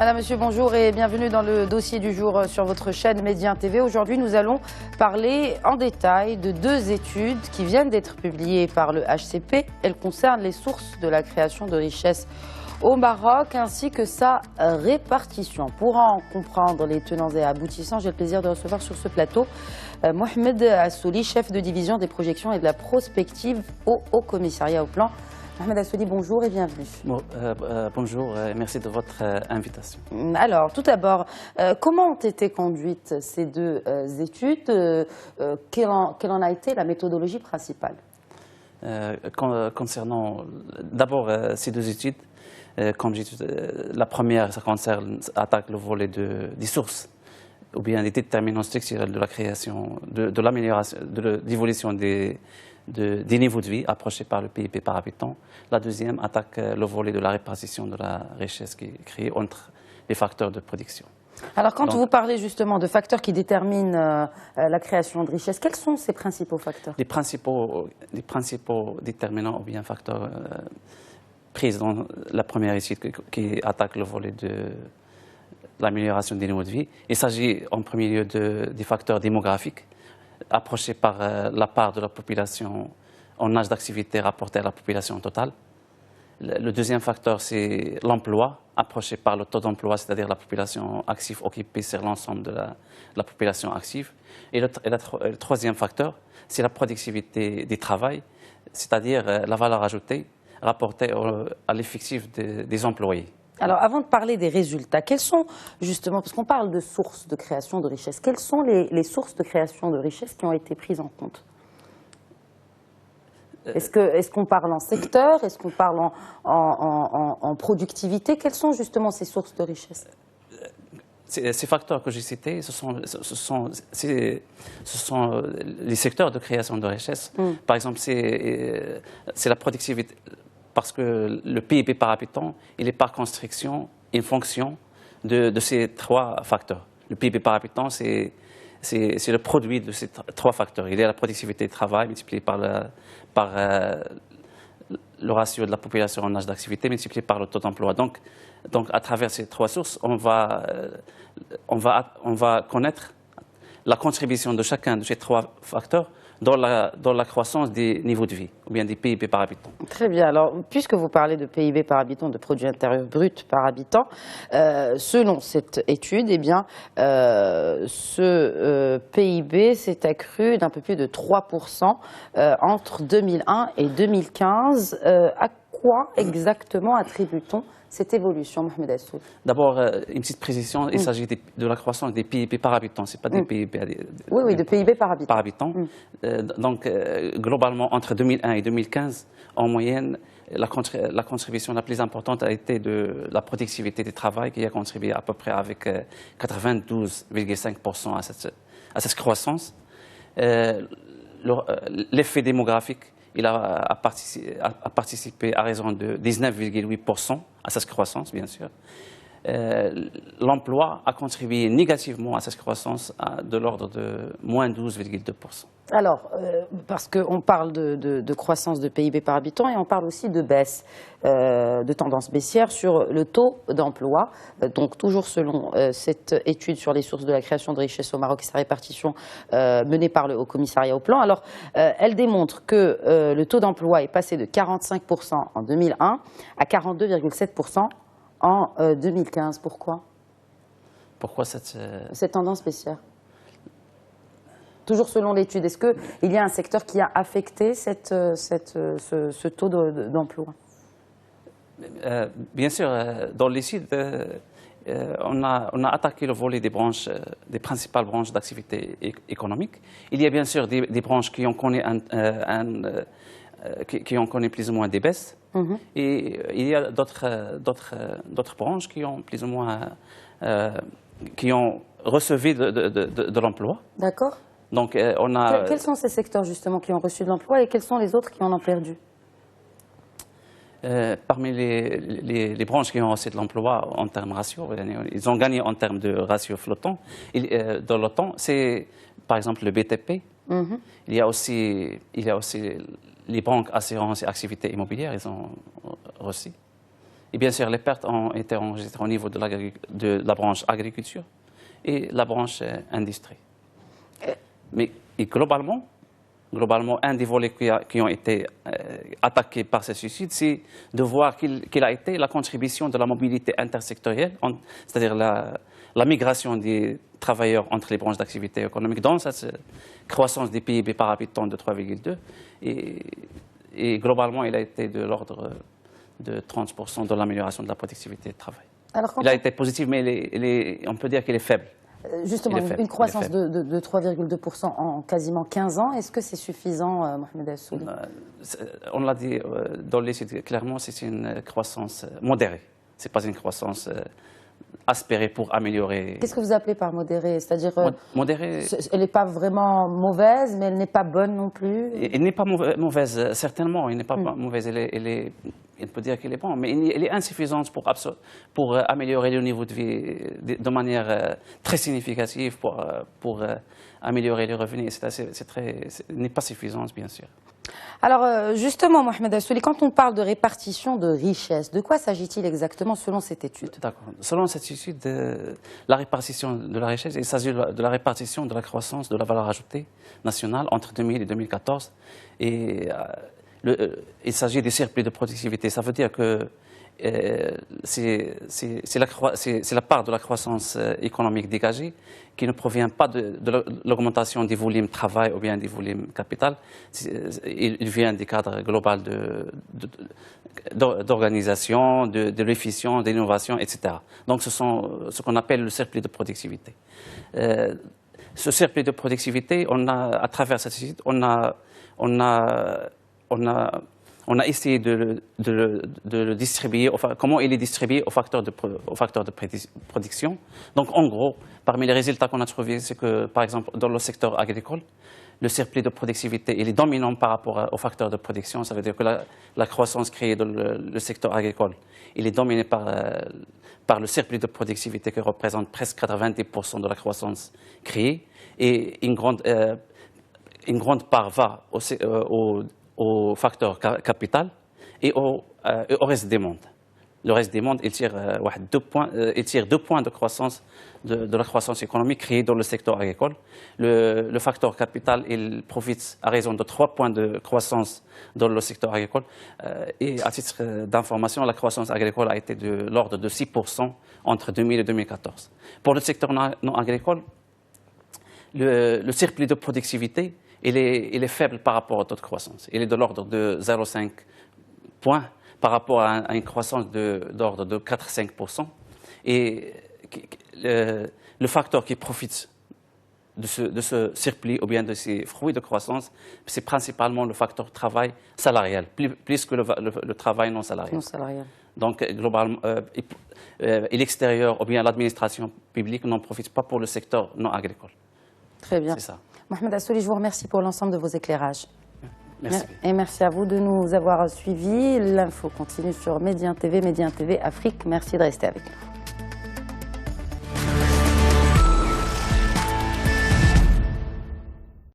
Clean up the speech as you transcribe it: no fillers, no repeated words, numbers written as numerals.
Madame, Monsieur, bonjour et bienvenue dans le dossier du jour sur votre chaîne Médien TV. Aujourd'hui, nous allons parler en détail de deux études qui viennent d'être publiées par le HCP. Elles concernent les sources de la création de richesses au Maroc ainsi que sa répartition. Pour en comprendre les tenants et aboutissants, j'ai le plaisir de recevoir sur ce plateau Mohamed Assouli, chef de division des projections et de la prospective au Haut Commissariat au Plan. Mohamed Assouli, bonjour et bienvenue. Bonjour et merci de votre invitation. Alors, tout d'abord, comment ont été conduites ces deux études? Quelle en a été la méthodologie principale? Concernant d'abord ces deux études, comme j'ai dit, la première, ça attaque le volet des sources ou bien des déterminants structurels de la création, de l'amélioration, de l'évolution des niveaux de vie approchés par le PIB par habitant. La deuxième attaque le volet de la répartition de la richesse qui est créée entre les facteurs de production. Alors quand vous parlez justement de facteurs qui déterminent la création de richesse, quels sont ces principaux facteurs? Les principaux déterminants ou bien facteurs pris dans la première étude qui attaque le volet de l'amélioration des niveaux de vie. Il s'agit en premier lieu des facteurs démographiques approchés par la part de la population en âge d'activité rapporté à la population totale. Le deuxième facteur, c'est l'emploi, approché par le taux d'emploi, c'est-à-dire la population active occupée sur l'ensemble de la population active. Et le troisième facteur, c'est la productivité du travail, c'est-à-dire la valeur ajoutée rapportée à l'effectif des employés. Alors, avant de parler des résultats, quelles sont justement, parce qu'on parle de sources de création de richesse, quelles sont les sources de création de richesse qui ont été prises en compte? Est-ce qu'on parle en secteur? Est-ce qu'on parle en productivité? Quelles sont justement ces sources de richesse? Ces facteurs que j'ai cités, ce sont les secteurs de création de richesse. Par exemple, c'est la productivité, parce que le PIB par habitant, il est par construction une fonction de ces trois facteurs. Le PIB par habitant, c'est le produit de ces trois facteurs. Il y a la productivité du travail multipliée par le ratio de la population en âge d'activité multiplié par le taux d'emploi. Donc, à travers ces trois sources, on va connaître la contribution de chacun de ces trois facteurs dans la croissance des niveaux de vie, ou bien des PIB par habitant. Très bien. Alors, puisque vous parlez de PIB par habitant, de produit intérieur brut par habitant, selon cette étude, eh bien, ce PIB s'est accru d'un peu plus de 3% entre 2001 et 2015. À quoi exactement attribue-t-on cette évolution, Mohamed Assouli? D'abord, une petite précision, il s'agit de la croissance des PIB par habitant, ce n'est pas des PIB. Oui, de PIB par habitant. Par habitant. Donc, globalement, entre 2001 et 2015, en moyenne, la contribution la plus importante a été de la productivité du travail, qui a contribué à peu près avec 92,5% à cette croissance. L'effet démographique, il a participé à raison de 19,8% à cette croissance, bien sûr. L'emploi a contribué négativement à cette croissance de l'ordre de moins 12,2%. Alors, parce qu'on parle de croissance de PIB par habitant et on parle aussi de baisse, de tendance baissière sur le taux d'emploi. Donc, toujours selon cette étude sur les sources de la création de richesse au Maroc et sa répartition menée par le Haut Commissariat au Plan, alors, elle démontre que le taux d'emploi est passé de 45% en 2001 à 42,7% en 2015. Pourquoi? Pourquoi cette tendance baissière? Toujours selon l'étude, est-ce qu'il y a un secteur qui a affecté ce taux d'emploi? Bien sûr, dans l'étude, on a attaqué le volet des principales branches d'activité économique. Il y a bien sûr des branches qui ont connu plus ou moins des baisses, et il y a d'autres branches qui ont plus ou moins qui ont recevé de l'emploi. D'accord. Donc, Quels sont ces secteurs justement qui ont reçu de l'emploi et quels sont les autres qui en ont perdu? Parmi les branches qui ont reçu de l'emploi en termes ratio, ils ont gagné en termes de ratio flottant. Dans le temps, c'est par exemple le BTP. Il y a aussi les banques, assurances et activités immobilières, ils ont reçu. Et bien sûr, les pertes ont été enregistrées au niveau de la branche agriculture et la branche industrie. Mais et globalement, un des volets qui ont été attaqués par ce suicide, c'est de voir quelle a été la contribution de la mobilité intersectorielle, c'est-à-dire la migration des travailleurs entre les branches d'activité économique dans cette croissance des PIB par habitant de 3,2. Et globalement, il a été de l'ordre de 30% de l'amélioration de la productivité de travail. Il a été positif, mais on peut dire qu'il est faible. Justement, une croissance de 3,2% en quasiment 15 ans, est-ce que c'est suffisant, Mohamed Assouli? On l'a dit dans l'étude, clairement, c'est une croissance modérée. Ce n'est pas une croissance aspirée pour améliorer. Qu'est-ce que vous appelez par modérée? C'est-à-dire, modérée, elle n'est pas vraiment mauvaise, mais elle n'est pas bonne non plus? Elle n'est pas mauvaise, certainement. Elle n'est pas mauvaise, on peut dire qu'elle est bonne, mais elle est insuffisante pour améliorer le niveau de vie de manière très significative, pour améliorer les revenus. Ce n'est pas suffisant, bien sûr. Alors, justement, Mohamed Assouli, quand on parle de répartition de richesse, de quoi s'agit-il exactement selon cette étude? D'accord. Selon cette étude, la répartition de la richesse, il s'agit de la répartition de la croissance de la valeur ajoutée nationale entre 2000 et 2014. Et il s'agit des surplus de productivité. Ça veut dire que c'est la part de la croissance économique dégagée qui ne provient pas de l'augmentation des volumes de travail ou bien des volumes capital. Il vient du cadre global d'organisation, de l'efficience, d'innovation, etc. Donc ce sont ce qu'on appelle le surplus de productivité. Ce surplus de productivité, à travers cette étude, on a essayé de le distribuer, comment il est distribué aux facteurs de production. Donc, en gros, parmi les résultats qu'on a trouvés, c'est que, par exemple, dans le secteur agricole, le surplus de productivité il est dominant par rapport aux facteurs de production. Ça veut dire que la croissance créée dans le secteur agricole, il est dominé par le surplus de productivité qui représente presque 90% de la croissance créée. Et une grande part va au facteur capital et au reste des mondes. Le reste des mondes, il tire 2 points de croissance de la croissance économique créée dans le secteur agricole. Le facteur capital, il profite à raison de 3 points de croissance dans le secteur agricole. Et à titre d'information, la croissance agricole a été de l'ordre de 6% entre 2000 et 2014. Pour le secteur non agricole, le surplus de productivité, il est faible par rapport au taux de croissance. Il est de l'ordre de 0,5 points par rapport à une croissance d'ordre de 4-5%. Et le facteur qui profite de ce surplus ou bien de ces fruits de croissance, c'est principalement le facteur travail salarial, plus que le travail non salarial. Donc, globalement, et l'extérieur ou bien l'administration publique n'en profite pas pour le secteur non agricole. Très bien. C'est ça. Mohamed Assouli, je vous remercie pour l'ensemble de vos éclairages. Merci. Et merci à vous de nous avoir suivis. L'info continue sur Médien TV, Médien TV Afrique. Merci de rester avec nous.